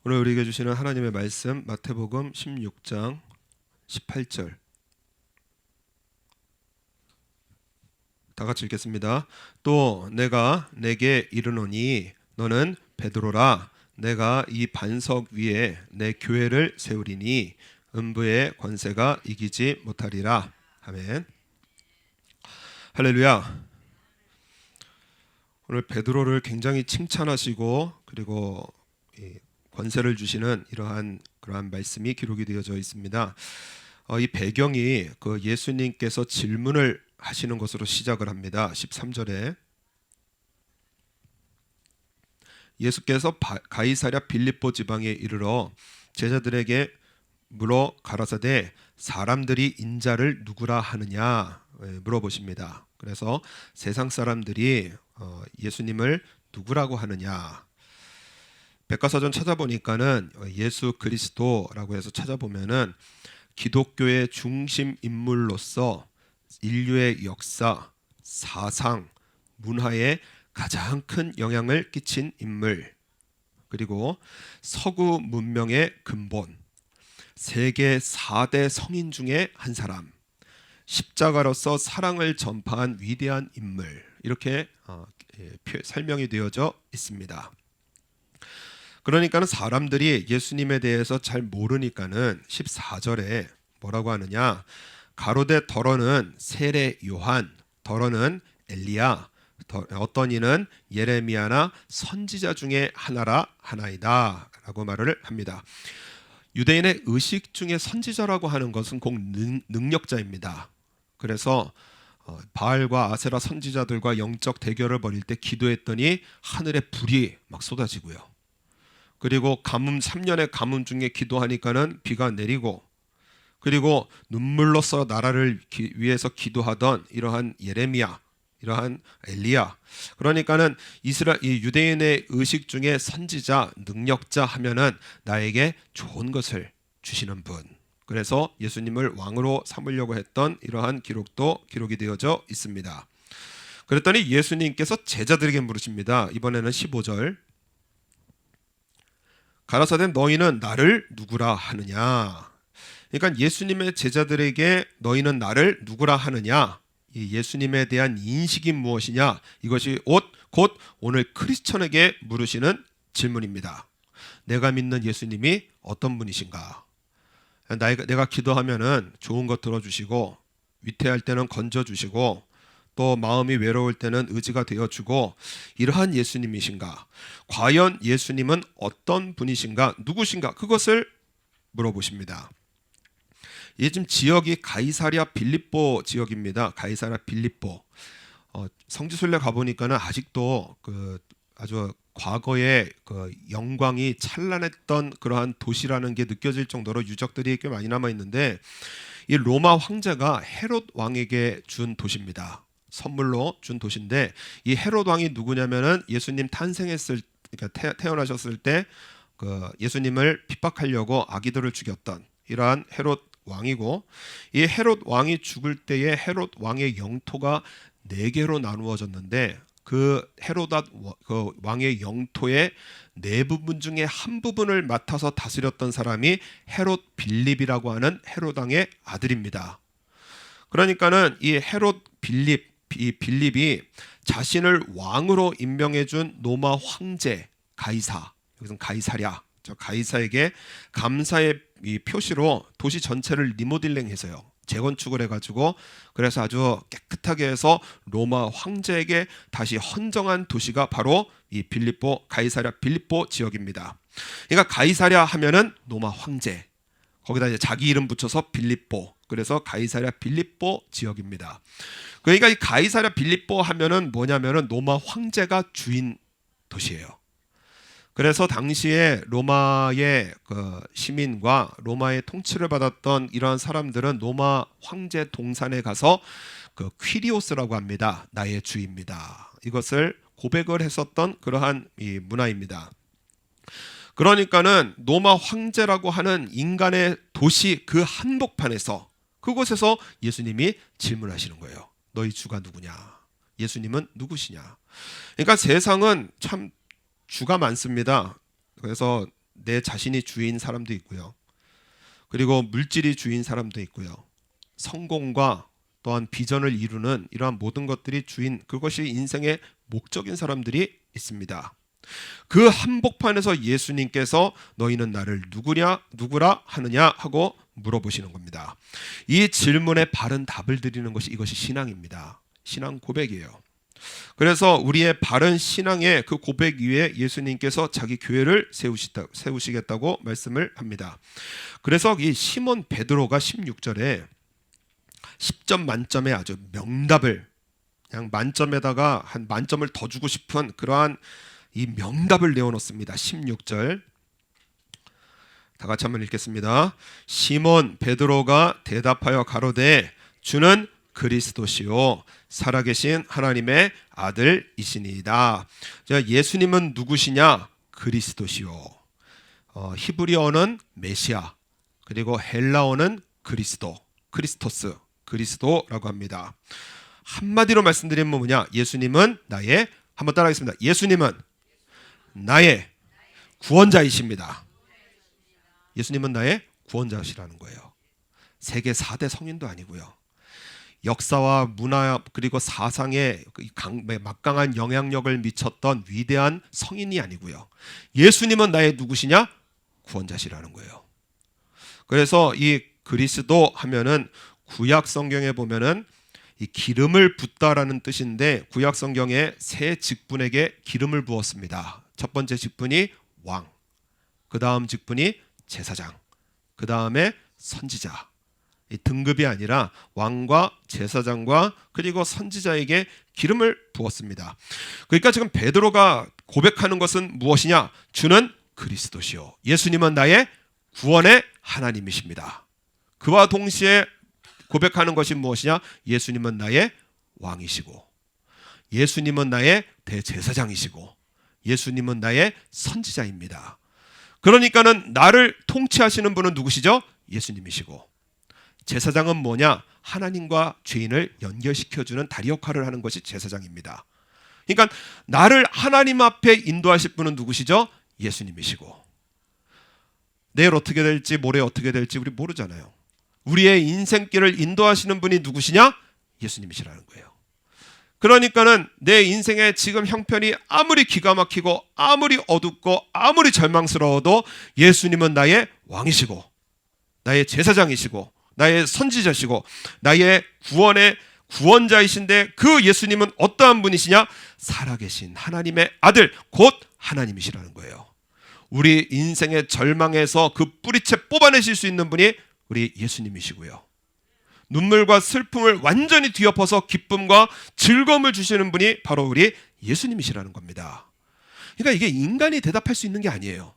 오늘 우리에게 주시는 하나님의 말씀 마태복음 16장 18절 다 같이 읽겠습니다. 또 내가 내게 이르노니 너는 베드로라. 내가 이 반석 위에 내 교회를 세우리니 음부의 권세가 이기지 못하리라. 아멘. 할렐루야. 오늘 베드로를 굉장히 칭찬하시고 그리고 권세를 주시는 그러한 말씀이 기록이 되어져 있습니다. 이 배경이 그 예수님께서 질문을 하시는 것으로 시작을 합니다. 13절에 예수께서 가이사랴 빌립보 지방에 이르러 제자들에게 물어 가라사대 사람들이 인자를 누구라 하느냐 물어보십니다. 그래서 세상 사람들이 예수님을 누구라고 하느냐, 백과사전 찾아보니까는 예수 그리스도라고 해서 찾아보면은 기독교의 중심 인물로서 인류의 역사, 사상, 문화에 가장 큰 영향을 끼친 인물, 그리고 서구 문명의 근본, 세계 4대 성인 중에 한 사람, 십자가로서 사랑을 전파한 위대한 인물, 이렇게 설명이 되어져 있습니다. 그러니까는 사람들이 예수님에 대해서 잘 모르니까는 14절에 뭐라고 하느냐, 가로되 더러는 세례 요한, 더러는 엘리야, 어떤 이는 예레미야나 선지자 중에 하나라 하나이다 라고 말을 합니다. 유대인의 의식 중에 선지자라고 하는 것은 꼭 능력자입니다. 그래서 바알과 아세라 선지자들과 영적 대결을 벌일 때 기도했더니 하늘에 불이 막 쏟아지고요. 그리고 가뭄 3년의 가뭄 중에 기도하니까는 비가 내리고, 그리고 눈물로써 나라를 위해서 기도하던 이러한 예레미야, 이러한 엘리야, 그러니까는 이 유대인의 의식 중에 선지자, 능력자 하면은 나에게 좋은 것을 주시는 분. 그래서 예수님을 왕으로 삼으려고 했던 이러한 기록이 되어져 있습니다. 그랬더니 예수님께서 제자들에게 물으십니다. 이번에는 15절. 가라사대 너희는 나를 누구라 하느냐. 그러니까 예수님의 제자들에게 너희는 나를 누구라 하느냐, 이 예수님에 대한 인식이 무엇이냐, 이것이 곧 오늘 크리스천에게 물으시는 질문입니다. 내가 믿는 예수님이 어떤 분이신가? 내가 기도하면은 좋은 것 들어주시고, 위태할 때는 건져주시고, 또 마음이 외로울 때는 의지가 되어주고, 이러한 예수님이신가? 과연 예수님은 어떤 분이신가? 누구신가? 그것을 물어보십니다. 이 지금 지역이 가이사랴 빌립보 지역입니다. 가이사랴 빌립보. 성지순례 가보니까는 아직도 아주 과거에 영광이 찬란했던 그러한 도시라는 게 느껴질 정도로 유적들이 꽤 많이 남아 있는데, 이 로마 황제가 헤롯 왕에게 준 도시입니다. 선물로 준 도시인데, 이 헤롯 왕이 누구냐면은 예수님 그러니까 태어나셨을 때 예수님을 핍박하려고 아기들을 죽였던 이러한 헤롯 왕이고, 이 헤롯 왕이 죽을 때에 헤롯 왕의 영토가 4개로 나누어졌는데, 그 헤롯 왕의 영토의 4부분 중에 한 부분을 맡아서 다스렸던 사람이 헤롯 빌립이라고 하는 헤롯 왕의 아들입니다. 그러니까는 이 헤롯 빌립이 자신을 왕으로 임명해준 로마 황제 가이사, 여기서는 가이사랴, 저 가이사에게 감사의 이 표시로 도시 전체를 리모델링해서요, 재건축을 해가지고, 그래서 아주 깨끗하게 해서 로마 황제에게 다시 헌정한 도시가 바로 이 가이사랴 빌립보 지역입니다. 그러니까 가이사랴 하면은 로마 황제, 거기다 이제 자기 이름 붙여서 빌립보, 그래서 가이사랴 빌립보 지역입니다. 그러니까 이 가이사랴 빌립보 하면은 뭐냐면은 로마 황제가 주인 도시예요. 그래서 당시에 로마의 시민과 로마의 통치를 받았던 이러한 사람들은 로마 황제 동산에 가서 퀴리오스라고 합니다. 나의 주입니다. 이것을 고백을 했었던 그러한 이 문화입니다. 그러니까는 로마 황제라고 하는 인간의 도시 그 한복판에서, 그곳에서 예수님이 질문하시는 거예요. 너희 주가 누구냐? 예수님은 누구시냐? 그러니까 세상은 참 주가 많습니다. 그래서 내 자신이 주인 사람도 있고요. 그리고 물질이 주인 사람도 있고요. 성공과 또한 비전을 이루는 이러한 모든 것들이 주인, 그것이 인생의 목적인 사람들이 있습니다. 그 한복판에서 예수님께서 너희는 나를 누구라 하느냐 하고 물어보시는 겁니다. 이 질문에 바른 답을 드리는 것이 이것이 신앙입니다. 신앙 고백이에요. 그래서 우리의 바른 신앙의 그 고백 위에 예수님께서 자기 교회를 세우시겠다고 말씀을 합니다. 그래서 이 시몬 베드로가 16절에 10점 만점의 아주 명답을, 그냥 만점에다가 한 만점을 더 주고 싶은 그러한 이 명답을 내어놓습니다. 16절 다 같이 한번 읽겠습니다. 시몬 베드로가 대답하여 가로되 주는 그리스도시요 살아계신 하나님의 아들이시니이다. 예수님은 누구시냐? 그리스도시요. 히브리어는 메시아, 그리고 헬라어는 크리스토스, 그리스도라고 합니다. 한마디로 말씀드리면 뭐냐? 예수님은 나의, 한번 따라하겠습니다. 예수님은 나의 구원자이십니다. 예수님은 나의 구원자시라는 거예요. 세계 4대 성인도 아니고요. 역사와 문화 그리고 사상에 막강한 영향력을 미쳤던 위대한 성인이 아니고요. 예수님은 나의 누구시냐? 구원자시라는 거예요. 그래서 이 그리스도 하면은 구약 성경에 보면은 이 기름을 붓다라는 뜻인데, 구약 성경에 세 직분에게 기름을 부었습니다. 첫 번째 직분이 왕, 그 다음 직분이 제사장, 그 다음에 선지자. 이 등급이 아니라 왕과 제사장과 그리고 선지자에게 기름을 부었습니다. 그러니까 지금 베드로가 고백하는 것은 무엇이냐? 주는 그리스도시요, 예수님은 나의 구원의 하나님이십니다. 그와 동시에 고백하는 것이 무엇이냐? 예수님은 나의 왕이시고, 예수님은 나의 대제사장이시고, 예수님은 나의 선지자입니다. 그러니까는 나를 통치하시는 분은 누구시죠? 예수님이시고, 제사장은 뭐냐? 하나님과 죄인을 연결시켜주는 다리 역할을 하는 것이 제사장입니다. 그러니까 나를 하나님 앞에 인도하실 분은 누구시죠? 예수님이시고, 내일 어떻게 될지 모레 어떻게 될지 우리 모르잖아요. 우리의 인생길을 인도하시는 분이 누구시냐? 예수님이시라는 거예요. 그러니까는 내 인생의 지금 형편이 아무리 기가 막히고 아무리 어둡고 아무리 절망스러워도 예수님은 나의 왕이시고, 나의 제사장이시고, 나의 선지자시고, 나의 구원의 구원자이신데, 그 예수님은 어떠한 분이시냐? 살아계신 하나님의 아들, 곧 하나님이시라는 거예요. 우리 인생의 절망에서 그 뿌리채 뽑아내실 수 있는 분이 우리 예수님이시고요. 눈물과 슬픔을 완전히 뒤엎어서 기쁨과 즐거움을 주시는 분이 바로 우리 예수님이시라는 겁니다. 그러니까 이게 인간이 대답할 수 있는 게 아니에요.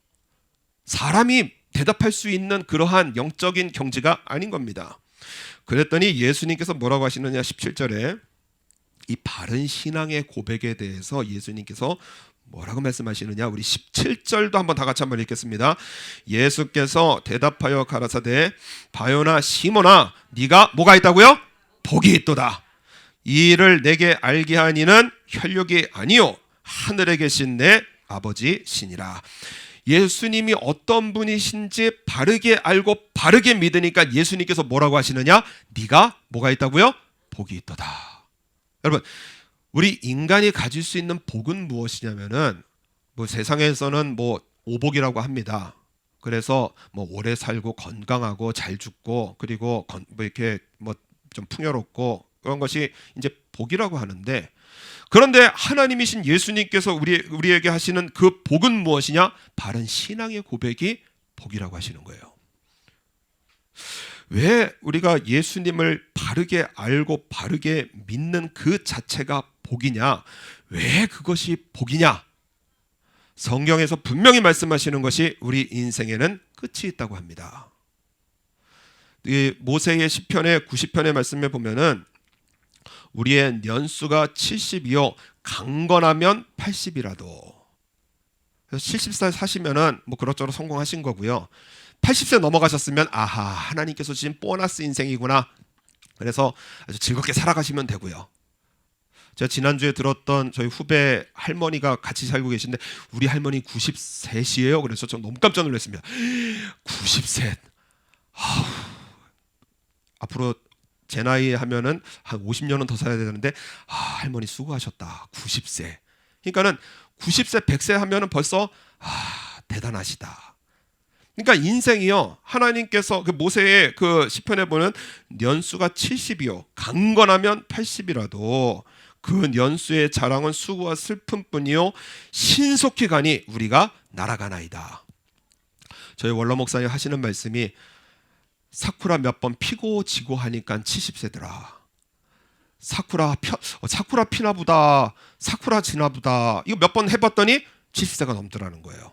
사람이 대답할 수 있는 그러한 영적인 경지가 아닌 겁니다. 그랬더니 예수님께서 뭐라고 하시느냐? 17절에 이 바른 신앙의 고백에 대해서 예수님께서 뭐라고 말씀하시느냐? 우리 17절도 한번 다 같이 한번 읽겠습니다. 예수께서 대답하여 가라사대 바요나 시몬아, 네가 뭐가 있다고요? 복이 있도다. 이 일을 내게 알게 하니는 혈육이 아니요 하늘에 계신 내 아버지시니라. 예수님이 어떤 분이신지 바르게 알고 바르게 믿으니까 예수님께서 뭐라고 하시느냐? 네가 뭐가 있다고요? 복이 있도다. 여러분, 우리 인간이 가질 수 있는 복은 무엇이냐면은, 뭐 세상에서는 뭐 오복이라고 합니다. 그래서 뭐 오래 살고 건강하고 잘 죽고, 그리고 뭐 이렇게 뭐 좀 풍요롭고, 그런 것이 이제 복이라고 하는데, 그런데 하나님이신 예수님께서 우리에게 하시는 그 복은 무엇이냐? 바른 신앙의 고백이 복이라고 하시는 거예요. 왜 우리가 예수님을 바르게 알고 바르게 믿는 그 자체가 복이냐? 왜 그것이 복이냐? 성경에서 분명히 말씀하시는 것이 우리 인생에는 끝이 있다고 합니다. 이 모세의 시편의 90편의 말씀에 보면은 우리의 년수가 70이요 강건하면 80이라도, 그래서 70살 사시면은 뭐 그럭저럭 성공하신 거고요. 80세 넘어가셨으면 아하, 하나님께서 주신 보너스 인생이구나. 그래서 아주 즐겁게 살아가시면 되고요. 제가 지난주에 들었던 저희 후배 할머니가 같이 살고 계신데 우리 할머니 93이에요. 그래서 저 너무 깜짝 놀랐습니다. 93. 앞으로 제 나이 하면은 한 50년은 더 살아야 되는데 할머니 수고하셨다. 90세. 그러니까는 90세, 100세 하면은 벌써 대단하시다. 그러니까 인생이요. 하나님께서 그 모세의 그 시편에 보면 년수가 70이요. 강건하면 80이라도 그 년수의 자랑은 수고와 슬픔뿐이요. 신속히 가니 우리가 날아가나이다. 저희 원로 목사님 하시는 말씀이 사쿠라 몇 번 피고 지고 하니까 70세더라. 사쿠라 피나보다, 사쿠라 지나보다. 이거 몇 번 해봤더니 70세가 넘더라는 거예요.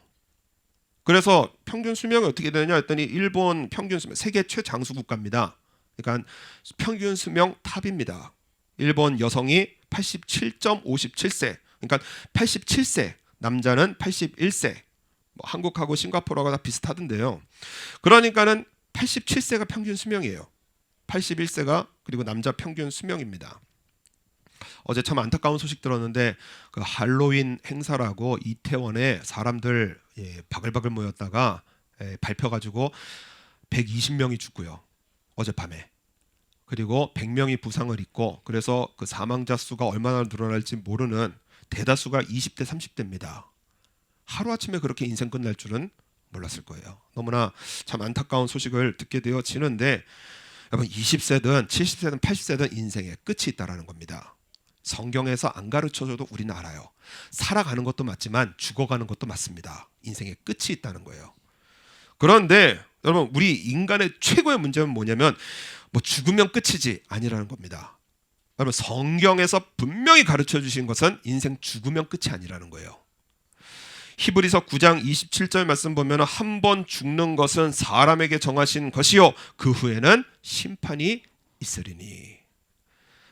그래서 평균 수명이 어떻게 되느냐 했더니 일본 평균 수명 세계 최장수 국가입니다. 그러니까 평균 수명 탑입니다. 일본 여성이 87.57세. 그러니까 87세. 남자는 81세. 한국하고 싱가포르가 다 비슷하던데요. 그러니까는 87세가 평균 수명이에요. 81세가 그리고 남자 평균 수명입니다. 어제 참 안타까운 소식 들었는데 그 할로윈 행사라고 이태원에 사람들 바글바글 모였다가 밟혀가지고 120명이 죽고요. 어젯밤에. 그리고 100명이 부상을 입고 그래서 그 사망자 수가 얼마나 늘어날지 모르는 대다수가 20대 30대입니다. 하루아침에 그렇게 인생 끝날 줄은 몰랐을 거예요. 너무나 참 안타까운 소식을 듣게 되어지는데 여러분 20세든 70세든 80세든 인생에 끝이 있다라는 겁니다. 성경에서 안 가르쳐줘도 우리는 알아요. 살아가는 것도 맞지만 죽어가는 것도 맞습니다. 인생에 끝이 있다는 거예요. 그런데 여러분 우리 인간의 최고의 문제는 뭐냐면 죽으면 끝이지 아니라는 겁니다. 여러분 성경에서 분명히 가르쳐 주신 것은 인생 죽으면 끝이 아니라는 거예요. 히브리서 9장 27절 말씀 보면 한 번 죽는 것은 사람에게 정하신 것이요 그 후에는 심판이 있으리니.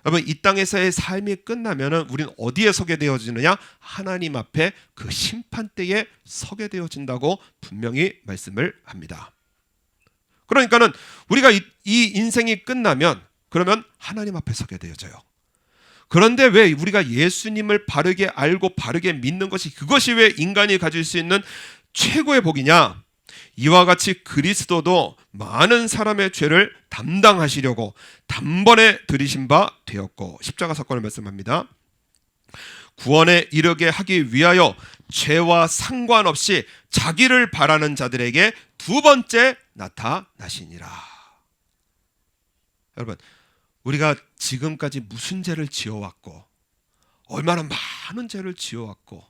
여러분 이 땅에서의 삶이 끝나면은 우리는 어디에 서게 되어지느냐? 하나님 앞에 그 심판대에 서게 되어진다고 분명히 말씀을 합니다. 그러니까는 우리가 이 인생이 끝나면 그러면 하나님 앞에 서게 되어져요. 그런데 왜 우리가 예수님을 바르게 알고 바르게 믿는 것이 그것이 왜 인간이 가질 수 있는 최고의 복이냐? 이와 같이 그리스도도 많은 사람의 죄를 담당하시려고 단번에 들이신 바 되었고 십자가 사건을 말씀합니다. 구원에 이르게 하기 위하여 죄와 상관없이 자기를 바라는 자들에게 두 번째 나타나시니라. 여러분 우리가 지금까지 무슨 죄를 지어왔고 얼마나 많은 죄를 지어왔고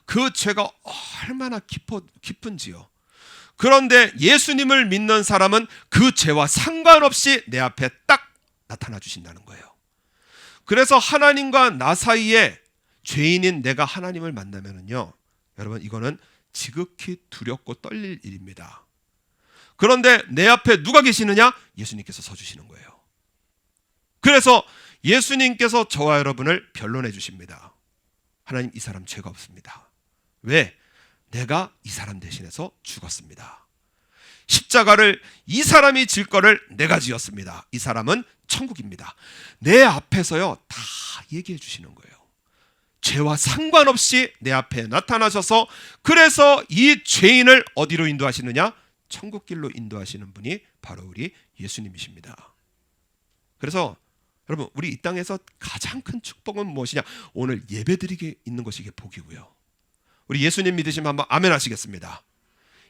그 죄가 얼마나 깊은지요. 그런데 예수님을 믿는 사람은 그 죄와 상관없이 내 앞에 딱 나타나 주신다는 거예요. 그래서 하나님과 나 사이에 죄인인 내가 하나님을 만나면은요, 여러분 이거는 지극히 두렵고 떨릴 일입니다. 그런데 내 앞에 누가 계시느냐? 예수님께서 서주시는 거예요. 그래서 예수님께서 저와 여러분을 변론해 주십니다. 하나님 이 사람 죄가 없습니다. 왜? 내가 이 사람 대신해서 죽었습니다. 십자가를 이 사람이 질 거를 내가 지었습니다. 이 사람은 천국입니다. 내 앞에서요 다 얘기해 주시는 거예요. 죄와 상관없이 내 앞에 나타나셔서 그래서 이 죄인을 어디로 인도하시느냐? 천국길로 인도하시는 분이 바로 우리 예수님이십니다. 그래서 여러분 우리 이 땅에서 가장 큰 축복은 무엇이냐? 오늘 예배드리게 있는 것이 이게 복이고요. 우리 예수님 믿으시면 한번 아멘 하시겠습니다.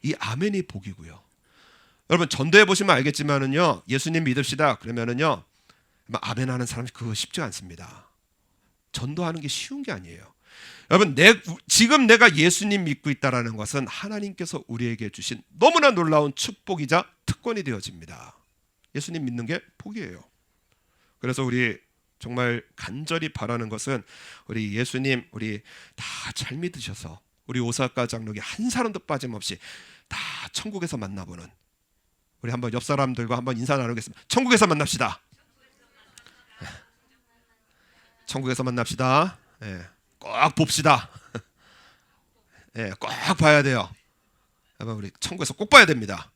이 아멘이 복이고요. 여러분 전도해 보시면 알겠지만은요, 예수님 믿읍시다 그러면은요 아멘 하는 사람이 그거 쉽지 않습니다. 전도하는 게 쉬운 게 아니에요. 여러분 지금 내가 예수님 믿고 있다라는 것은 하나님께서 우리에게 주신 너무나 놀라운 축복이자 특권이 되어집니다. 예수님 믿는 게 복이에요. 그래서 우리 정말 간절히 바라는 것은 우리 예수님 우리 다 잘 믿으셔서 우리 오사카 장로교 한 사람도 빠짐없이 다 천국에서 만나보는, 우리 한번 옆 사람들과 한번 인사 나누겠습니다. 천국에서 만납시다. 천국에서 만납시다. 꼭 봅시다. 꼭 봐야 돼요. 우리 천국에서 꼭 봐야 됩니다.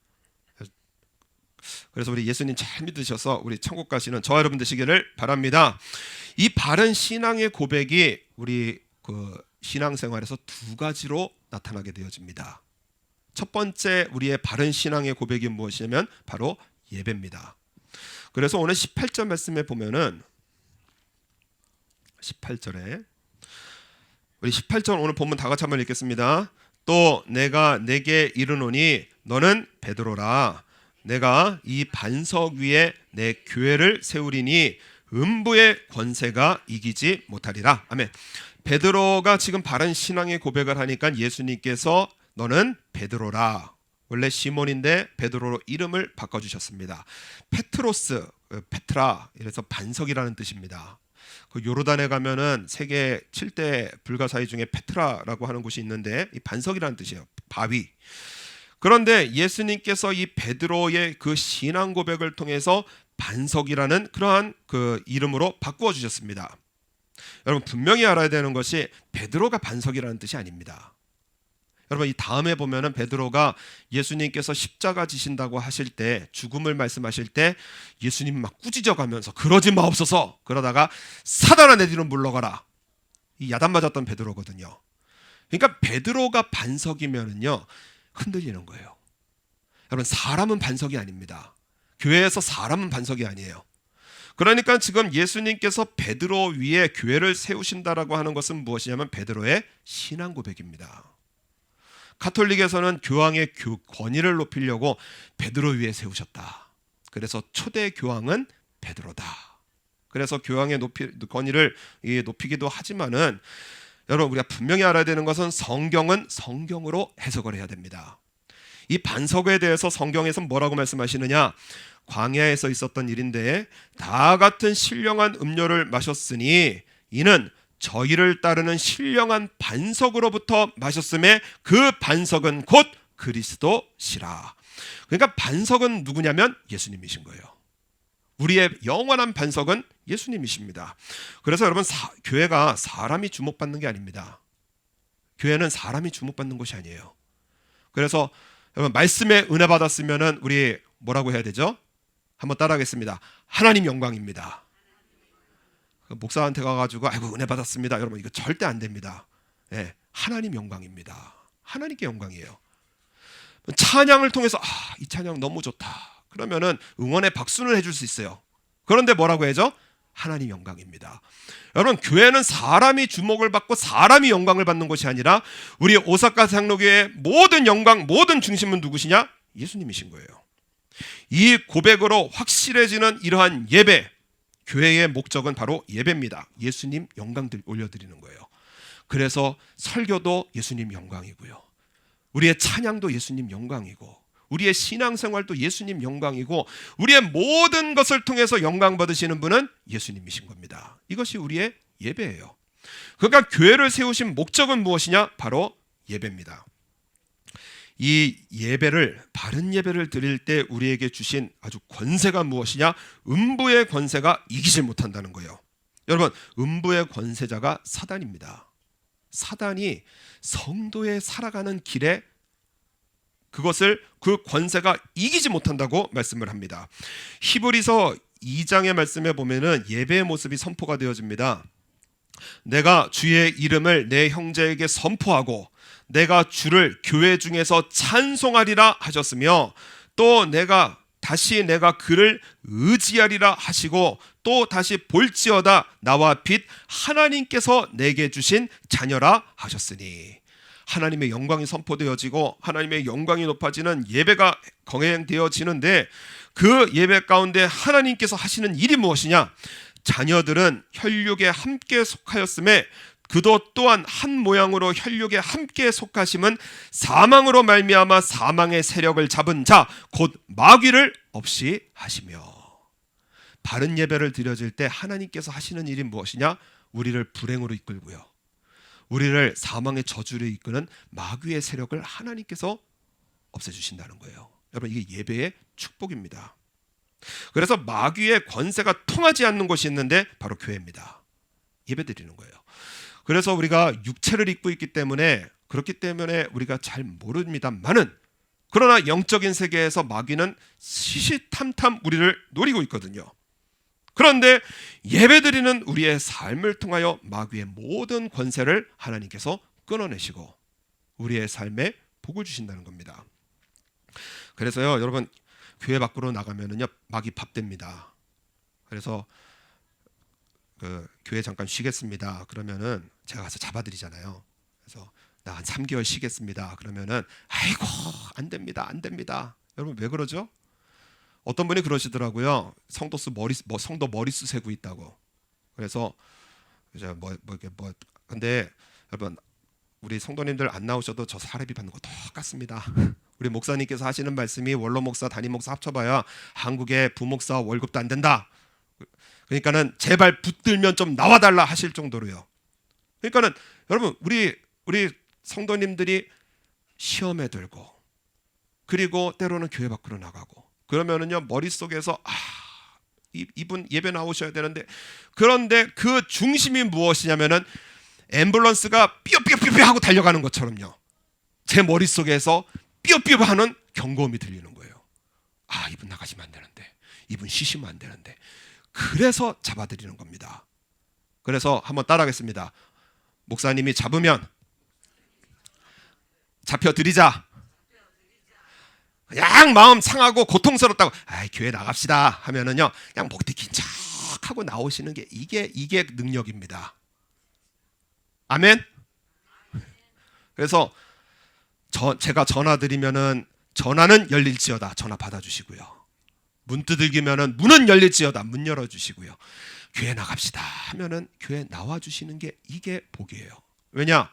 그래서 우리 예수님 잘 믿으셔서 우리 천국 가시는 저와 여러분 되시기를 바랍니다. 이 바른 신앙의 고백이 우리 신앙생활에서 두 가지로 나타나게 되어집니다. 첫 번째 우리의 바른 신앙의 고백이 무엇이냐면 바로 예배입니다. 그래서 오늘 18절 말씀에 보면은 18절에 우리 18절 오늘 본문 다 같이 한번 읽겠습니다. 또 내가 내게 이르노니 너는 베드로라. 내가 이 반석 위에 내 교회를 세우리니 음부의 권세가 이기지 못하리라. 아멘. 베드로가 지금 바른 신앙의 고백을 하니까 예수님께서 너는 베드로라. 원래 시몬인데 베드로로 이름을 바꿔주셨습니다. 페트로스, 페트라, 이래서 반석이라는 뜻입니다. 그 요르단에 가면은 세계 7대 불가사의 중에 페트라라고 하는 곳이 있는데 이 반석이라는 뜻이에요. 바위. 그런데 예수님께서 이 베드로의 그 신앙 고백을 통해서 반석이라는 그러한 그 이름으로 바꾸어 주셨습니다. 여러분 분명히 알아야 되는 것이 베드로가 반석이라는 뜻이 아닙니다. 여러분 이 다음에 보면은 베드로가 예수님께서 십자가 지신다고 하실 때 죽음을 말씀하실 때 예수님 막 꾸짖어 가면서 그러지 마옵소서 그러다가 사단아 내 뒤로 물러가라. 이 야단 맞았던 베드로거든요. 그러니까 베드로가 반석이면은요 흔들리는 거예요. 여러분 사람은 반석이 아닙니다. 교회에서 사람은 반석이 아니에요. 그러니까 지금 예수님께서 베드로 위에 교회를 세우신다라고 하는 것은 무엇이냐면 베드로의 신앙 고백입니다. 가톨릭에서는 교황의 권위를 높이려고 베드로 위에 세우셨다. 그래서 초대 교황은 베드로다. 그래서 교황의 권위를 높이기도 하지만은 여러분 우리가 분명히 알아야 되는 것은 성경은 성경으로 해석을 해야 됩니다. 이 반석에 대해서 성경에서 뭐라고 말씀하시느냐? 광야에서 있었던 일인데 다 같은 신령한 음료를 마셨으니 이는 저희를 따르는 신령한 반석으로부터 마셨음에 그 반석은 곧 그리스도시라. 그러니까 반석은 누구냐면 예수님이신 거예요. 우리의 영원한 반석은 예수님이십니다. 그래서 여러분 교회가 사람이 주목받는 게 아닙니다. 교회는 사람이 주목받는 것이 아니에요. 그래서 여러분 말씀에 은혜 받았으면은 우리 뭐라고 해야 되죠? 한번 따라하겠습니다. 하나님 영광입니다. 목사한테 가가지고 아이고 은혜 받았습니다. 여러분 이거 절대 안 됩니다. 네, 하나님 영광입니다. 하나님께 영광이에요. 찬양을 통해서 이 찬양 너무 좋다. 그러면은 응원의 박수를 해줄 수 있어요. 그런데 뭐라고 해야죠? 하나님 영광입니다. 여러분 교회는 사람이 주목을 받고 사람이 영광을 받는 것이 아니라 우리 오사카 장로교회의 모든 영광 모든 중심은 누구시냐? 예수님이신 거예요. 이 고백으로 확실해지는 이러한 예배 교회의 목적은 바로 예배입니다. 예수님 영광 올려드리는 거예요. 그래서 설교도 예수님 영광이고요. 우리의 찬양도 예수님 영광이고 우리의 신앙생활도 예수님 영광이고 우리의 모든 것을 통해서 영광 받으시는 분은 예수님이신 겁니다. 이것이 우리의 예배예요. 그러니까 교회를 세우신 목적은 무엇이냐? 바로 예배입니다. 이 예배를 바른 예배를 드릴 때 우리에게 주신 아주 권세가 무엇이냐? 음부의 권세가 이기지 못한다는 거예요. 여러분 음부의 권세자가 사단입니다. 사단이 성도의 살아가는 길에 그 권세가 이기지 못한다고 말씀을 합니다. 히브리서 2장의 말씀에 보면은 예배의 모습이 선포가 되어집니다. 내가 주의 이름을 내 형제에게 선포하고 내가 주를 교회 중에서 찬송하리라 하셨으며 또 내가 그를 의지하리라 하시고 또 다시 볼지어다 나와 빛 하나님께서 내게 주신 자녀라 하셨으니 하나님의 영광이 선포되어지고 하나님의 영광이 높아지는 예배가 거행되어지는데 그 예배 가운데 하나님께서 하시는 일이 무엇이냐? 자녀들은 혈육에 함께 속하였음에 그도 또한 한 모양으로 혈육에 함께 속하심은 사망으로 말미암아 사망의 세력을 잡은 자 곧 마귀를 없이 하시며 바른 예배를 드려질 때 하나님께서 하시는 일이 무엇이냐? 우리를 불행으로 이끌고요. 우리를 사망의 저주를 이끄는 마귀의 세력을 하나님께서 없애주신다는 거예요. 여러분 이게 예배의 축복입니다. 그래서 마귀의 권세가 통하지 않는 곳이 있는데 바로 교회입니다. 예배 드리는 거예요. 그래서 우리가 육체를 입고 있기 때문에 그렇기 때문에 우리가 잘 모릅니다만은 그러나 영적인 세계에서 마귀는 시시탐탐 우리를 노리고 있거든요. 그런데 예배드리는 우리의 삶을 통하여 마귀의 모든 권세를 하나님께서 끊어내시고 우리의 삶에 복을 주신다는 겁니다. 그래서요, 여러분, 교회 밖으로 나가면은요 마귀 밥됩니다. 그래서 교회 잠깐 쉬겠습니다. 그러면은 제가 가서 잡아드리잖아요. 그래서 나 한 3개월 쉬겠습니다. 그러면은 아이고 안 됩니다, 안 됩니다. 여러분 왜 그러죠? 어떤 분이 그러시더라고요. 성도 머리수 세고 있다고. 그래서 이제 근데 여러분 우리 성도님들 안 나오셔도 저 사례비 받는 거 똑같습니다. 우리 목사님께서 하시는 말씀이 원로 목사, 담임 목사 합쳐봐야 한국의 부목사 월급도 안 된다. 그러니까는 제발 붙들면 좀 나와달라 하실 정도로요. 그러니까는 여러분 우리 성도님들이 시험에 들고 그리고 때로는 교회 밖으로 나가고 그러면은요 머릿속에서 이분 예배 나오셔야 되는데, 그런데 그 중심이 무엇이냐면은 앰뷸런스가 삐어삐어삐어 하고 달려가는 것처럼요 제 머릿속에서 삐어삐어 하는 경고음이 들리는 거예요. 이분 나가시면 안 되는데, 이분 쉬시면 안 되는데. 그래서 잡아드리는 겁니다. 그래서 한번 따라하겠습니다. 목사님이 잡으면 잡혀드리자. 그냥 마음 상하고 고통스럽다고 교회 나갑시다 하면은요 그냥 목 디킨 척 하고 나오시는 게 이게 능력입니다. 아멘. 그래서 제가 전화 드리면은 전화는 열릴지어다 전화 받아주시고요. 문 두들기면은 문은 열릴지어다 문 열어주시고요. 교회 나갑시다 하면은 교회 나와주시는 게 이게 복이에요. 왜냐?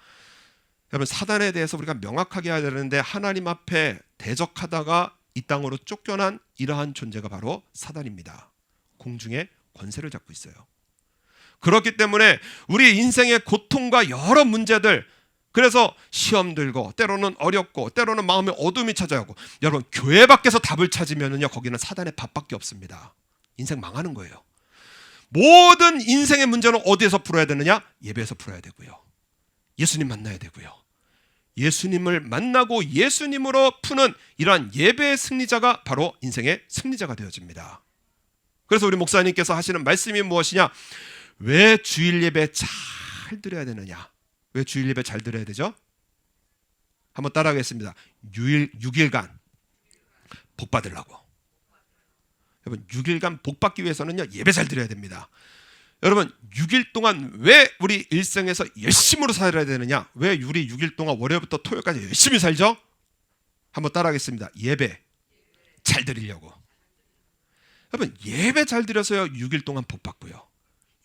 여러분 사단에 대해서 우리가 명확하게 해야 되는데 하나님 앞에 대적하다가 이 땅으로 쫓겨난 이러한 존재가 바로 사단입니다. 공중에 권세를 잡고 있어요. 그렇기 때문에 우리 인생의 고통과 여러 문제들, 그래서 시험 들고 때로는 어렵고 때로는 마음에 어둠이 찾아오고, 여러분 교회 밖에서 답을 찾으면요 거기는 사단의 밥밖에 없습니다. 인생 망하는 거예요. 모든 인생의 문제는 어디에서 풀어야 되느냐? 예배에서 풀어야 되고요. 예수님 만나야 되고요. 예수님을 만나고 예수님으로 푸는 이러한 예배의 승리자가 바로 인생의 승리자가 되어집니다. 그래서 우리 목사님께서 하시는 말씀이 무엇이냐? 왜 주일 예배 잘 드려야 되느냐? 왜 주일 예배 잘 드려야 되죠? 한번 따라하겠습니다. 6일간 복 받으려고. 여러분 6일간 복 받기 위해서는요 예배 잘 드려야 됩니다. 여러분 6일 동안 왜 우리 일생에서 열심으로 살아야 되느냐? 왜 우리 6일 동안 월요일부터 토요일까지 열심히 살죠? 한번 따라하겠습니다. 예배 잘 드리려고. 여러분 예배 잘 드려서요 6일 동안 복 받고요.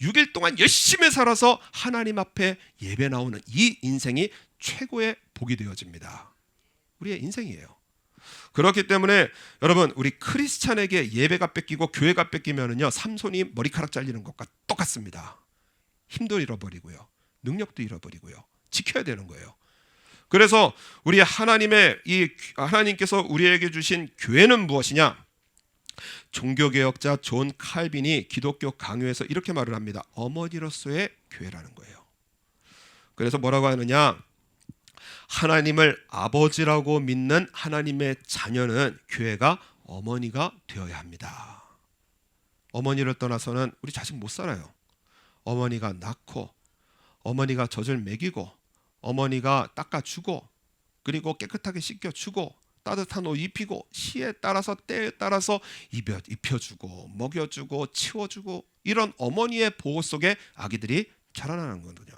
6일 동안 열심히 살아서 하나님 앞에 예배 나오는 이 인생이 최고의 복이 되어집니다. 우리의 인생이에요. 그렇기 때문에 여러분 우리 크리스찬에게 예배가 뺏기고 교회가 뺏기면은요 삼손이 머리카락 잘리는 것과 똑같습니다. 힘도 잃어버리고요, 능력도 잃어버리고요, 지켜야 되는 거예요. 그래서 우리 하나님께서 우리에게 주신 교회는 무엇이냐? 종교개혁자 존 칼빈이 기독교 강요에서 이렇게 말을 합니다. 어머니로서의 교회라는 거예요. 그래서 뭐라고 하느냐? 하나님을 아버지라고 믿는 하나님의 자녀는 교회가 어머니가 되어야 합니다. 어머니를 떠나서는 우리 자식 못 살아요. 어머니가 낳고, 어머니가 젖을 먹이고, 어머니가 닦아주고, 그리고 깨끗하게 씻겨주고, 따뜻한 옷 입히고, 시에 따라서 때에 따라서 입혀주고, 먹여주고, 치워주고, 이런 어머니의 보호 속에 아기들이 자라나는 거거든요.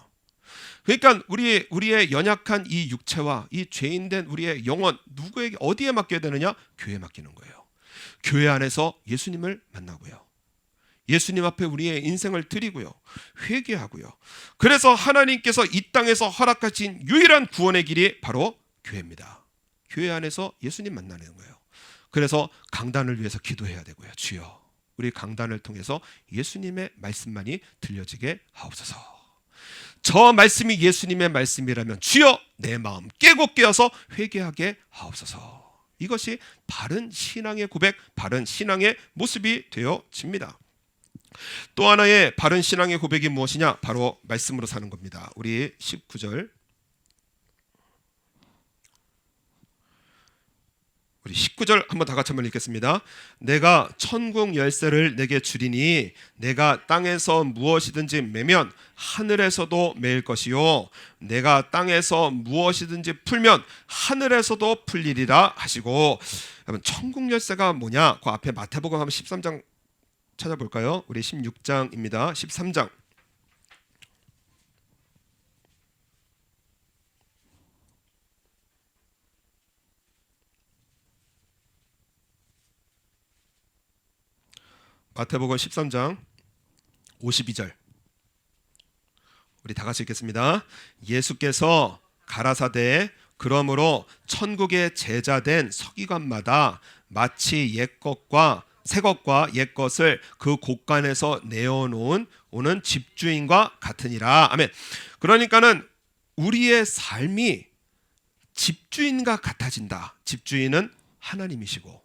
그러니까 우리의 연약한 이 육체와 이 죄인된 우리의 영혼, 누구에게 어디에 맡겨야 되느냐? 교회에 맡기는 거예요. 교회 안에서 예수님을 만나고요, 예수님 앞에 우리의 인생을 드리고요, 회개하고요. 그래서 하나님께서 이 땅에서 허락하신 유일한 구원의 길이 바로 교회입니다. 교회 안에서 예수님 만나는 거예요. 그래서 강단을 위해서 기도해야 되고요. 주여 우리 강단을 통해서 예수님의 말씀만이 들려지게 하옵소서. 저 말씀이 예수님의 말씀이라면 주여 내 마음 깨고 깨어서 회개하게 하옵소서. 이것이 바른 신앙의 고백, 바른 신앙의 모습이 되어집니다. 또 하나의 바른 신앙의 고백이 무엇이냐? 바로 말씀으로 사는 겁니다. 우리 19절 우리 19절 한번 다 같이 한번 읽겠습니다. 내가 천국 열쇠를 내게 주리니 내가 땅에서 무엇이든지 매면 하늘에서도 매일 것이요 내가 땅에서 무엇이든지 풀면 하늘에서도 풀리리라 하시고. 여러분, 천국 열쇠가 뭐냐? 그 앞에 마태복음 한번 13장 찾아볼까요? 우리 16장입니다. 13장. 마태복음 13장 52절. 우리 다 같이 읽겠습니다. 예수께서 가라사대 그러므로 천국의 제자된 서기관마다 마치 옛것과 새것과 옛것을 그 곳간에서 내어놓은 오는 집주인과 같으니라. 아멘. 그러니까는 우리의 삶이 집주인과 같아진다. 집주인은 하나님이시고,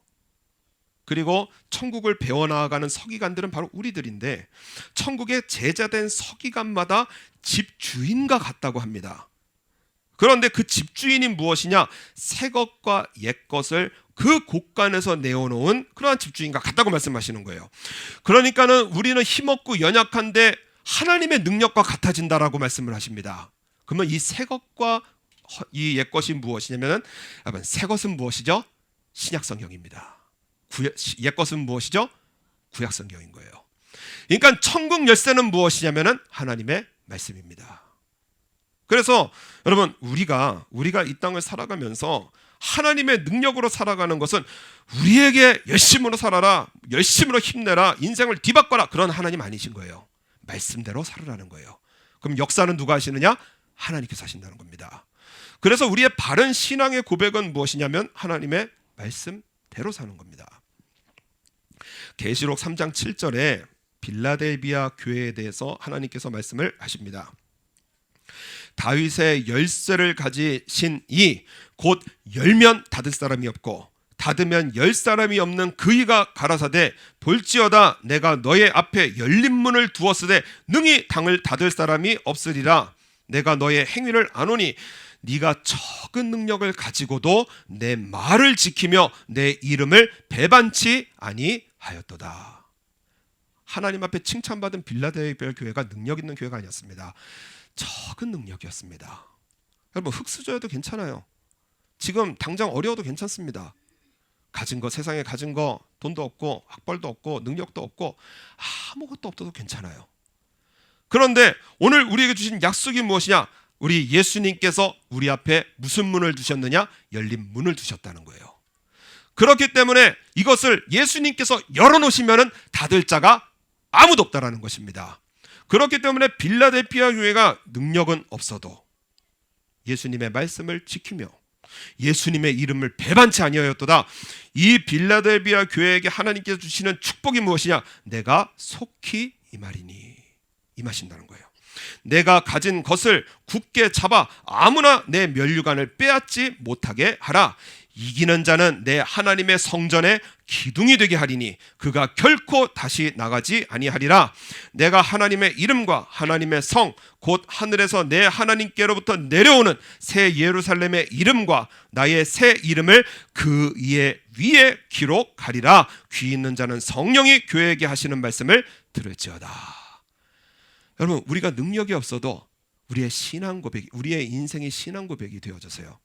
그리고 천국을 배워나가는 서기관들은 바로 우리들인데, 천국의 제자된 서기관마다 집주인과 같다고 합니다. 그런데 그 집주인이 무엇이냐? 새 것과 옛 것을 그 곳간에서 내어놓은 그러한 집주인과 같다고 말씀하시는 거예요. 그러니까는 우리는 힘없고 연약한데 하나님의 능력과 같아진다라고 말씀을 하십니다. 그러면 이 새 것과 이 옛 것이 무엇이냐면은, 여러분, 새 것은 무엇이죠? 신약 성경입니다. 옛 것은 무엇이죠? 구약 성경인 거예요. 그러니까 천국 열쇠는 무엇이냐면은 하나님의 말씀입니다. 그래서 여러분, 우리가 이 땅을 살아가면서 하나님의 능력으로 살아가는 것은 우리에게 열심으로 살아라, 열심으로 힘내라, 인생을 뒤바꿔라, 그런 하나님 아니신 거예요. 말씀대로 살으라는 거예요. 그럼 역사는 누가 하시느냐? 하나님께서 하신다는 겁니다. 그래서 우리의 바른 신앙의 고백은 무엇이냐면 하나님의 말씀대로 사는 겁니다. 계시록 3장 7절에 빌라델비아 교회에 대해서 하나님께서 말씀을 하십니다. 다윗의 열쇠를 가지신 이 곧 열면 닫을 사람이 없고 닫으면 열 사람이 없는 그이가 가라사대 볼지어다 내가 너의 앞에 열린 문을 두었으되 능히 당을 닫을 사람이 없으리라. 내가 너의 행위를 아노니 네가 적은 능력을 가지고도 내 말을 지키며 내 이름을 배반치 아니하였도다. 하나님 앞에 칭찬받은 빌라델비아 교회가 능력 있는 교회가 아니었습니다. 적은 능력이었습니다. 여러분, 흙수저여도 괜찮아요. 지금 당장 어려워도 괜찮습니다. 가진 거, 세상에 가진 거, 돈도 없고 학벌도 없고 능력도 없고 아무것도 없어도 괜찮아요. 그런데 오늘 우리에게 주신 약속이 무엇이냐? 우리 예수님께서 우리 앞에 무슨 문을 두셨느냐? 열린 문을 두셨다는 거예요. 그렇기 때문에 이것을 예수님께서 열어놓으시면 닫을 자가 아무도 없다라는 것입니다. 그렇기 때문에 빌라델비아 교회가 능력은 없어도 예수님의 말씀을 지키며 예수님의 이름을 배반치 아니하였도다. 이 빌라델비아 교회에게 하나님께서 주시는 축복이 무엇이냐? 내가 속히 임하리니, 임하신다는 거예요. 내가 가진 것을 굳게 잡아 아무나 내 면류관을 빼앗지 못하게 하라. 이기는 자는 내 하나님의 성전에 기둥이 되게 하리니 그가 결코 다시 나가지 아니하리라. 내가 하나님의 이름과 하나님의 성 곧 하늘에서 내 하나님께로부터 내려오는 새 예루살렘의 이름과 나의 새 이름을 그 위에 기록하리라. 귀 있는 자는 성령이 교회에게 하시는 말씀을 들을지어다. 여러분, 우리가 능력이 없어도 우리의 신앙 고백이, 우리의 인생의 신앙 고백이 되어져서요.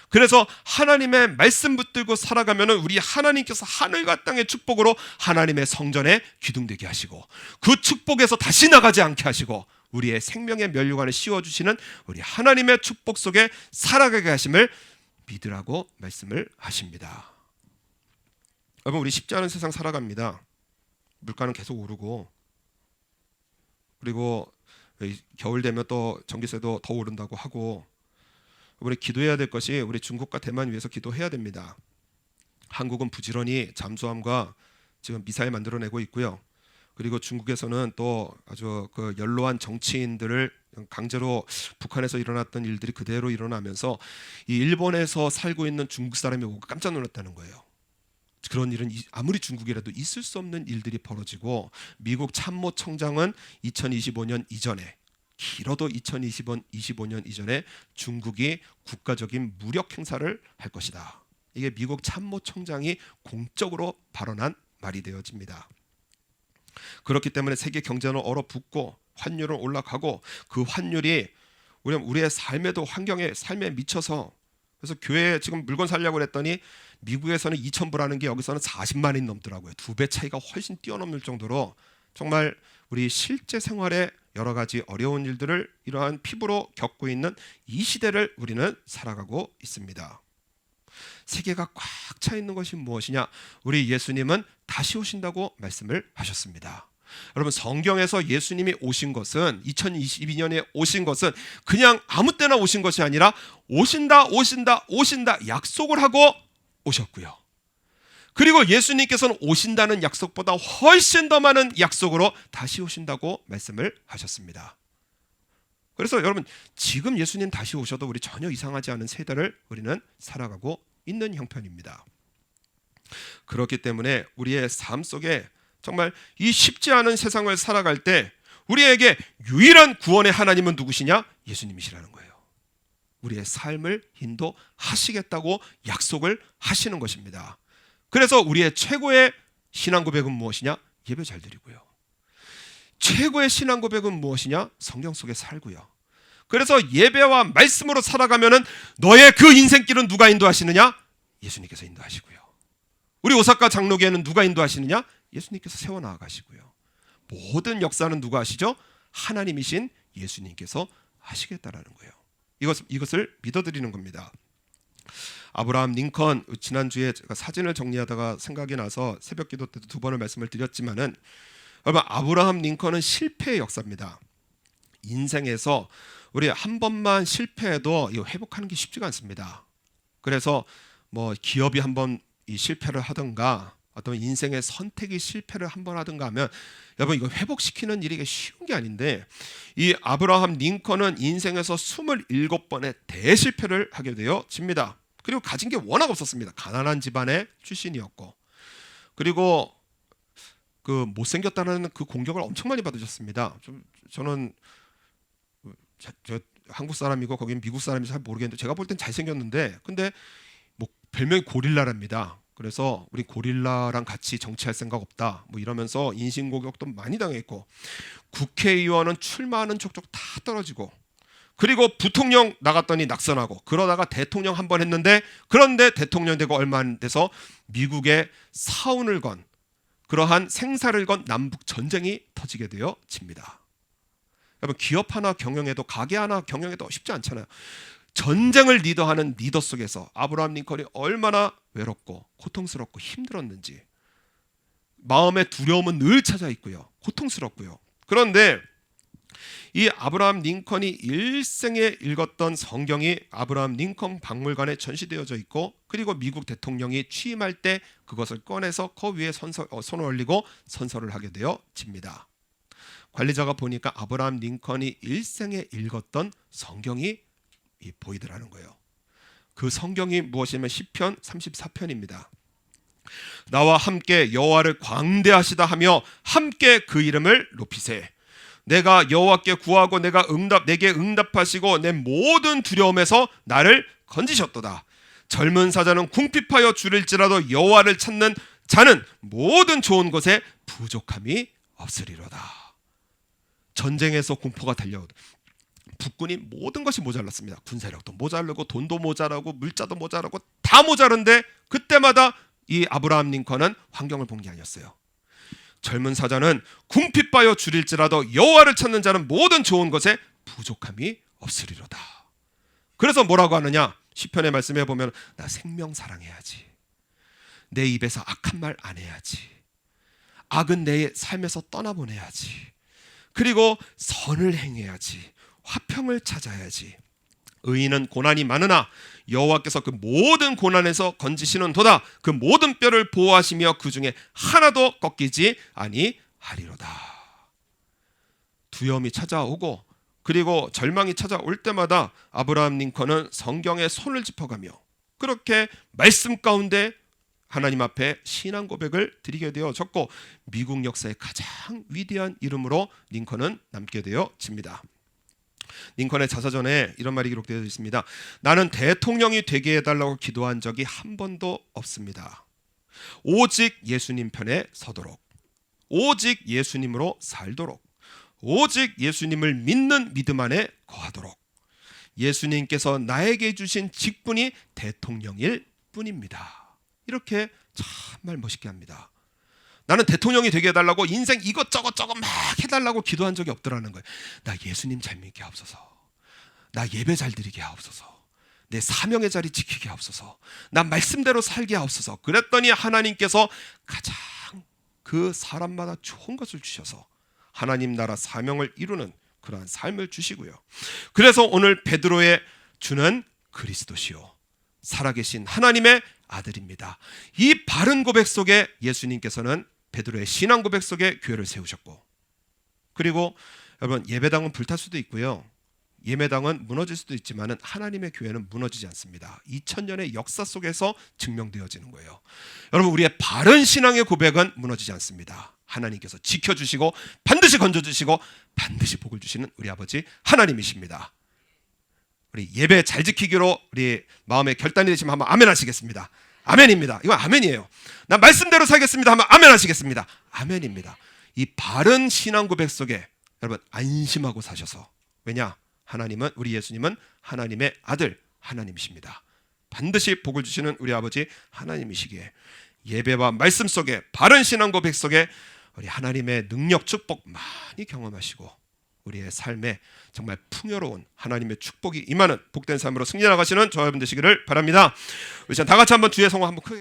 그래서 하나님의 말씀 붙들고 살아가면 우리 하나님께서 하늘과 땅의 축복으로 하나님의 성전에 기둥되게 하시고 그 축복에서 다시 나가지 않게 하시고 우리의 생명의 면류관을 씌워주시는 우리 하나님의 축복 속에 살아가게 하심을 믿으라고 말씀을 하십니다. 여러분, 우리 쉽지 않은 세상 살아갑니다. 물가는 계속 오르고, 그리고 겨울 되면 또 전기세도 더 오른다고 하고, 우리 기도해야 될 것이 우리 중국과 대만 위해서 기도해야 됩니다. 한국은 부지런히 잠수함과 지금 미사일 만들어내고 있고요. 그리고 중국에서는 또 아주 그 연로한 정치인들을 강제로 북한에서 일어났던 일들이 그대로 일어나면서 이 일본에서 살고 있는 중국 사람이 오고 깜짝 놀랐다는 거예요. 그런 일은 아무리 중국이라도 있을 수 없는 일들이 벌어지고, 미국 참모총장은 2025년 이전에, 길어도 2025년 이전에 중국이 국가적인 무력 행사를 할 것이다. 이게 미국 참모총장이 공적으로 발언한 말이 되어집니다. 그렇기 때문에 세계 경제는 얼어붙고 환율은 올라가고 그 환율이 우리의 삶에도 환경에 삶에 미쳐서 그래서 교회에 지금 물건 살려고 그랬더니 미국에서는 2,000불 하는 게 여기서는 40만 원이 넘더라고요. 2배 차이가 훨씬 뛰어넘을 정도로 정말 우리 실제 생활에 여러 가지 어려운 일들을 이러한 피부로 겪고 있는 이 시대를 우리는 살아가고 있습니다. 세계가 꽉 차 있는 것이 무엇이냐? 우리 예수님은 다시 오신다고 말씀을 하셨습니다. 여러분, 성경에서 예수님이 오신 것은 2022년에 오신 것은 그냥 아무 때나 오신 것이 아니라 오신다 약속을 하고 오셨고요. 그리고 예수님께서는 오신다는 약속보다 훨씬 더 많은 약속으로 다시 오신다고 말씀을 하셨습니다. 그래서 여러분, 지금 예수님 다시 오셔도 우리 전혀 이상하지 않은 세대를 우리는 살아가고 있는 형편입니다. 그렇기 때문에 우리의 삶 속에 정말 이 쉽지 않은 세상을 살아갈 때 우리에게 유일한 구원의 하나님은 누구시냐? 예수님이시라는 거예요. 우리의 삶을 인도하시겠다고 약속을 하시는 것입니다. 그래서 우리의 최고의 신앙 고백은 무엇이냐? 예배 잘 드리고요. 최고의 신앙 고백은 무엇이냐? 성경 속에 살고요. 그래서 예배와 말씀으로 살아가면은 너의 그 인생길은 누가 인도하시느냐? 예수님께서 인도하시고요. 우리 오사카 장로교회는 누가 인도하시느냐? 예수님께서 세워나가시고요. 모든 역사는 누가 하시죠? 하나님이신 예수님께서 하시겠다라는 거예요. 이것을 믿어드리는 겁니다. 아브라함 링컨, 지난주에 제가 사진을 정리하다가 생각이 나서 새벽기도 때도 2번을 말씀을 드렸지만은 여러분, 아브라함 링컨은 실패의 역사입니다. 인생에서 우리 한 번만 실패해도 이거 회복하는 게 쉽지가 않습니다. 그래서 뭐 기업이 한번 이 실패를 하든가 어떤 인생의 선택이 실패를 한번 하든가 하면 여러분, 이거 회복시키는 일이 쉬운 게 아닌데 이 아브라함 링컨은 인생에서 27번의 대실패를 하게 되어집니다. 그리고 가진 게 워낙 없었습니다. 가난한 집안의 출신이었고, 그리고 그 못생겼다는 그 공격을 엄청 많이 받으셨습니다. 저는 한국 사람이고 거긴 미국 사람인지 잘 모르겠는데 제가 볼 땐 잘생겼는데 근데 뭐 별명이 고릴라랍니다. 그래서 우리 고릴라랑 같이 정치할 생각 없다 뭐 이러면서 인신공격도 많이 당했고, 국회의원은 출마하는 족족 다 떨어지고, 그리고 부통령 나갔더니 낙선하고, 그러다가 대통령 한 번 했는데 그런데 대통령 되고 얼마 안 돼서 미국의 사운을 건 그러한 생사를 건 남북 전쟁이 터지게 되어집니다. 여러분, 기업 하나 경영해도 가게 하나 경영해도 쉽지 않잖아요. 전쟁을 리더하는 리더 속에서 아브라함 링컨이 얼마나 외롭고 고통스럽고 힘들었는지, 마음의 두려움은 늘 찾아 있고요. 고통스럽고요. 그런데 이 아브라함 링컨이 일생에 읽었던 성경이 아브라함 링컨 박물관에 전시되어져 있고, 그리고 미국 대통령이 취임할 때 그것을 꺼내서 그 위에 손을 올리고 선서를 하게 되어집니다. 관리자가 보니까 아브라함 링컨이 일생에 읽었던 성경이 보이더라는 거예요. 그 성경이 무엇이냐면 시편 34편입니다. 나와 함께 여호와를 광대하시다 하며 함께 그 이름을 높이세. 내가 여호와께 구하고 내게 응답하시고 내 모든 두려움에서 나를 건지셨도다. 젊은 사자는 궁핍하여 줄일지라도 여호와를 찾는 자는 모든 좋은 것에 부족함이 없으리로다. 전쟁에서 공포가 달려오다 북군이 모든 것이 모자랐습니다. 군사력도 모자르고 돈도 모자라고 물자도 모자라고 다 모자른데 그때마다 이 아브라함 링컨은 환경을 본 게 아니었어요. 젊은 사자는 궁핍하여 줄일지라도 여호와를 찾는 자는 모든 좋은 것에 부족함이 없으리로다. 그래서 뭐라고 하느냐? 시편의 말씀에 보면 나 생명 사랑해야지. 내 입에서 악한 말 안 해야지. 악은 내 삶에서 떠나보내야지. 그리고 선을 행해야지. 화평을 찾아야지. 의인은 고난이 많으나 여호와께서 그 모든 고난에서 건지시는도다. 그 모든 뼈를 보호하시며 그 중에 하나도 꺾이지 아니하리로다. 두려움이 찾아오고 그리고 절망이 찾아올 때마다 아브라함 링컨은 성경에 손을 짚어가며 그렇게 말씀 가운데 하나님 앞에 신앙 고백을 드리게 되어졌고, 미국 역사의 가장 위대한 이름으로 링컨은 남게 되어집니다. 링컨의 자서전에 이런 말이 기록되어 있습니다. 나는 대통령이 되게 해달라고 기도한 적이 한 번도 없습니다. 오직 예수님 편에 서도록, 오직 예수님으로 살도록, 오직 예수님을 믿는 믿음 안에 거하도록, 예수님께서 나에게 주신 직분이 대통령일 뿐입니다. 이렇게 정말 멋있게 합니다. 나는 대통령이 되게 해달라고 인생 이것저것 막 해달라고 기도한 적이 없더라는 거예요. 나 예수님 잘 믿게 하옵소서, 나 예배 잘 드리게 하옵소서, 내 사명의 자리 지키게 하옵소서, 나 말씀대로 살게 하옵소서. 그랬더니 하나님께서 가장 그 사람마다 좋은 것을 주셔서 하나님 나라 사명을 이루는 그러한 삶을 주시고요. 그래서 오늘 베드로의 주는 그리스도시요 살아계신 하나님의 아들입니다. 이 바른 고백 속에 예수님께서는 베드로의 신앙 고백 속에 교회를 세우셨고, 그리고 여러분, 예배당은 불탈 수도 있고요, 예배당은 무너질 수도 있지만 하나님의 교회는 무너지지 않습니다. 2000년의 역사 속에서 증명되어지는 거예요. 여러분, 우리의 바른 신앙의 고백은 무너지지 않습니다. 하나님께서 지켜주시고 반드시 건져주시고 반드시 복을 주시는 우리 아버지 하나님이십니다. 우리 예배 잘 지키기로 우리 마음의 결단이 되시면 한번 아멘 하시겠습니다. 아멘입니다. 이건 아멘이에요. 나 말씀대로 살겠습니다 하면 아멘 하시겠습니다. 아멘입니다. 이 바른 신앙 고백 속에 여러분 안심하고 사셔서, 왜냐? 하나님은, 우리 예수님은 하나님의 아들 하나님이십니다. 반드시 복을 주시는 우리 아버지 하나님이시기에 예배와 말씀 속에 바른 신앙 고백 속에 우리 하나님의 능력 축복 많이 경험하시고 우리의 삶에 정말 풍요로운 하나님의 축복이 임하는 복된 삶으로 승리해 나가시는 저와 여러분 되시기를 바랍니다. 우리 다 같이 한번 주의 성공 한번 크게